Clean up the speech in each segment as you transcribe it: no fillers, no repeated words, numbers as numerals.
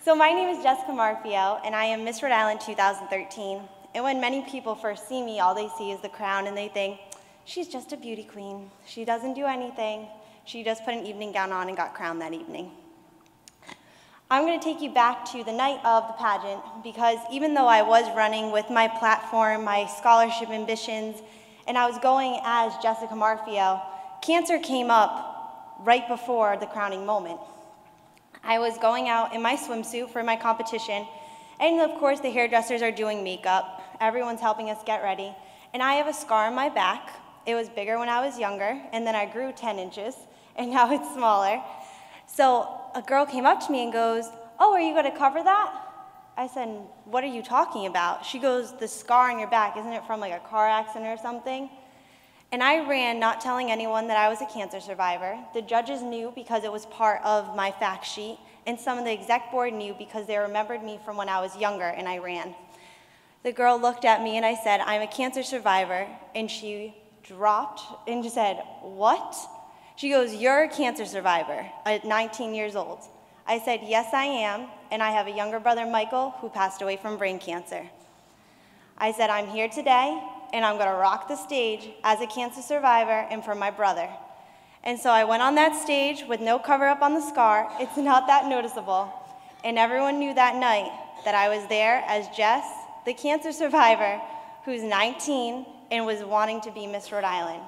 So my name is Jessica Marfeo, and I am Miss Rhode Island 2013. And when many people first see me, all they see is the crown, and they think, she's just a beauty queen. She doesn't do anything. She just put an evening gown on and got crowned that evening. I'm going to take you back to the night of the pageant, because even though I was running with my platform, my scholarship ambitions, and I was going as Jessica Marfeo, cancer came up right before the crowning moment. I was going out in my swimsuit for my competition, and of course the hairdressers are doing makeup. Everyone's helping us get ready, and I have a scar on my back. It was bigger when I was younger, and then I grew 10 inches, and now it's smaller. So a girl came up to me and goes, "Oh, are you going to cover that?" I said, "What are you talking about?" She goes, "The scar on your back, isn't it from like a car accident or something?" And I ran, not telling anyone that I was a cancer survivor. The judges knew because it was part of my fact sheet, and some of the exec board knew because they remembered me from when I was younger and I ran. The girl looked at me and I said, "I'm a cancer survivor," and she dropped and just said, "What?" She goes, "You're a cancer survivor at 19 years old." I said, "Yes, I am, and I have a younger brother, Michael, who passed away from brain cancer." I said, "I'm here today, and I'm gonna rock the stage as a cancer survivor and for my brother." And so I went on that stage with no cover up on the scar. It's not that noticeable. And everyone knew that night that I was there as Jess, the cancer survivor, who's 19 and was wanting to be Miss Rhode Island.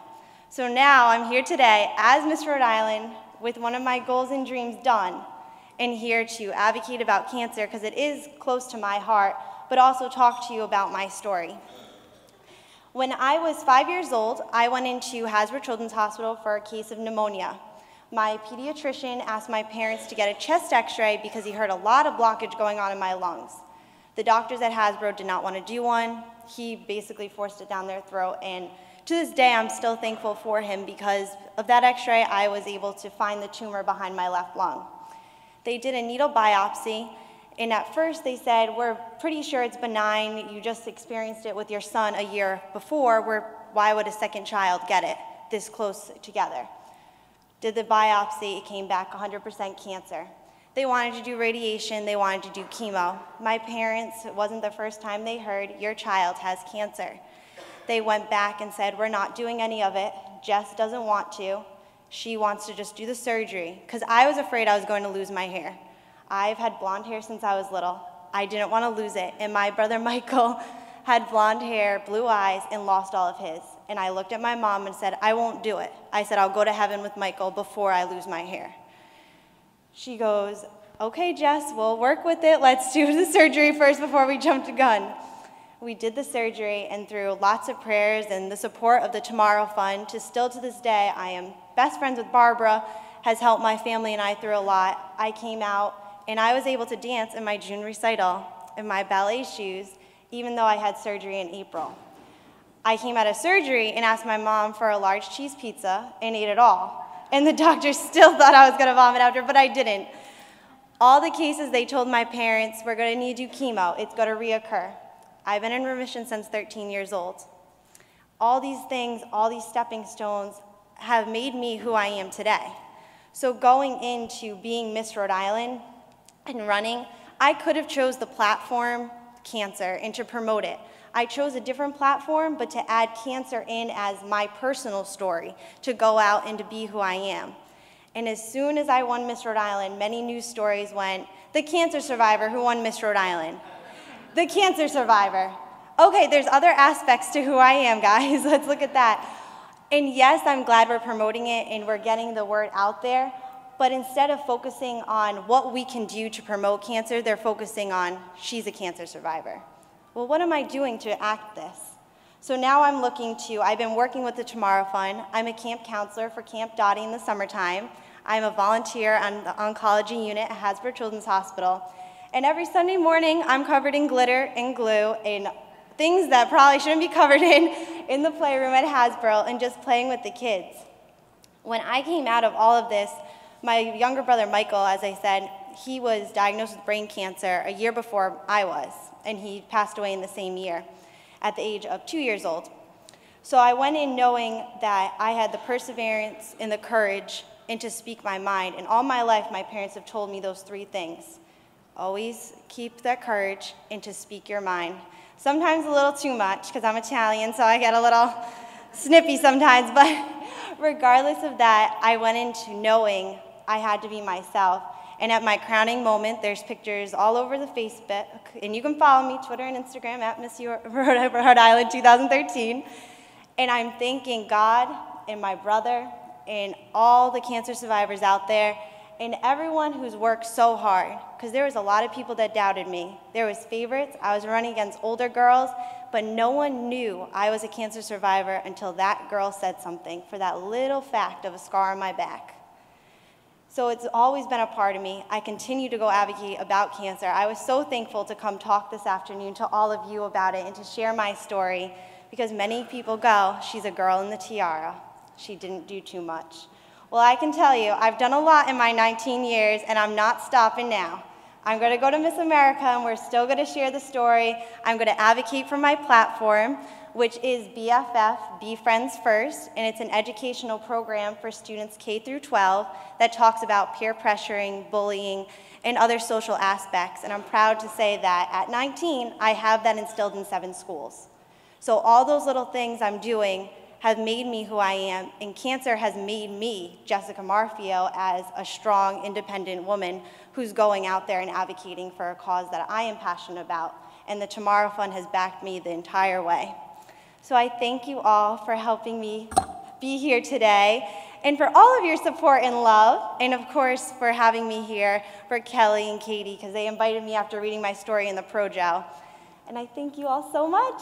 So now I'm here today as Miss Rhode Island with one of my goals and dreams done, and here to advocate about cancer because it is close to my heart, but also talk to you about my story. When I was 5 years old, I went into Hasbro Children's Hospital for a case of pneumonia. My pediatrician asked my parents to get a chest x-ray because he heard a lot of blockage going on in my lungs. The doctors at Hasbro did not want to do one. He basically forced it down their throat, and to this day, I'm still thankful for him because of that x-ray, I was able to find the tumor behind my left lung. They did a needle biopsy, and at first they said, "We're pretty sure it's benign. You just experienced it with your son a year before. Why would a second child get it this close together?" Did the biopsy, it came back 100% cancer. They wanted to do radiation, they wanted to do chemo. My parents, it wasn't the first time they heard, "Your child has cancer." They went back and said, "We're not doing any of it. Jess doesn't want to. She wants to just do the surgery," because I was afraid I was going to lose my hair. I've had blonde hair since I was little. I didn't want to lose it, and my brother Michael had blonde hair, blue eyes, and lost all of his. And I looked at my mom and said, "I won't do it." I said, "I'll go to heaven with Michael before I lose my hair." She goes, "Okay, Jess, we'll work with it. Let's do the surgery first before we jump the gun." We did the surgery, and through lots of prayers and the support of the Tomorrow Fund, still to this day, I am best friends with Barbara, has helped my family and I through a lot. I came out, and I was able to dance in my June recital in my ballet shoes, even though I had surgery in April. I came out of surgery and asked my mom for a large cheese pizza and ate it all. And the doctor still thought I was gonna vomit after, but I didn't. All the cases they told my parents, "We're gonna need to do chemo, it's gonna reoccur." I've been in remission since 13 years old. All these things, all these stepping stones have made me who I am today. So going into being Miss Rhode Island and running, I could have chose the platform cancer and to promote it. I chose a different platform, but to add cancer in as my personal story, to go out and to be who I am. And as soon as I won Miss Rhode Island, many news stories went, "The cancer survivor who won Miss Rhode Island. The cancer survivor." Okay, there's other aspects to who I am, guys. Let's look at that. And yes, I'm glad we're promoting it and we're getting the word out there, but instead of focusing on what we can do to promote cancer, they're focusing on, "She's a cancer survivor." Well, what am I doing to act this? So now I've been working with the Tomorrow Fund. I'm a camp counselor for Camp Dottie in the summertime. I'm a volunteer on the oncology unit at Hasbro Children's Hospital. And every Sunday morning, I'm covered in glitter and glue and things that probably shouldn't be covered in the playroom at Hasbro and just playing with the kids. When I came out of all of this, my younger brother Michael, as I said, he was diagnosed with brain cancer a year before I was, and he passed away in the same year at the age of 2 years old. So I went in knowing that I had the perseverance and the courage and to speak my mind. And all my life, my parents have told me those three things. always keep that courage and to speak your mind. Sometimes a little too much, because I'm Italian, so I get a little snippy sometimes, but regardless of that, I went into knowing I had to be myself. And at my crowning moment, there's pictures all over the Facebook, and you can follow me, Twitter and Instagram, at Miss Rhode Island 2013. And I'm thanking God and my brother and all the cancer survivors out there and everyone who's worked so hard, because there was a lot of people that doubted me. There was favorites. I was running against older girls, but no one knew I was a cancer survivor until that girl said something for that little fact of a scar on my back. So it's always been a part of me. I continue to go advocate about cancer. I was so thankful to come talk this afternoon to all of you about it and to share my story, because many people go, she's a girl in the tiara. She didn't do too much. Well, I can tell you, I've done a lot in my 19 years, and I'm not stopping now. I'm going to go to Miss America, and we're still going to share the story. I'm going to advocate for my platform, which is BFF, Be Friends First, and it's an educational program for students K through 12 that talks about peer pressuring, bullying, and other social aspects. And I'm proud to say that at 19, I have that instilled in 7 schools. So all those little things I'm doing have made me who I am, and cancer has made me, Jessica Marfeo, as a strong, independent woman who's going out there and advocating for a cause that I am passionate about, and the Tomorrow Fund has backed me the entire way. So I thank you all for helping me be here today, and for all of your support and love, and of course for having me here, for Kelly and Katie, because they invited me after reading my story in the Projo. And I thank you all so much.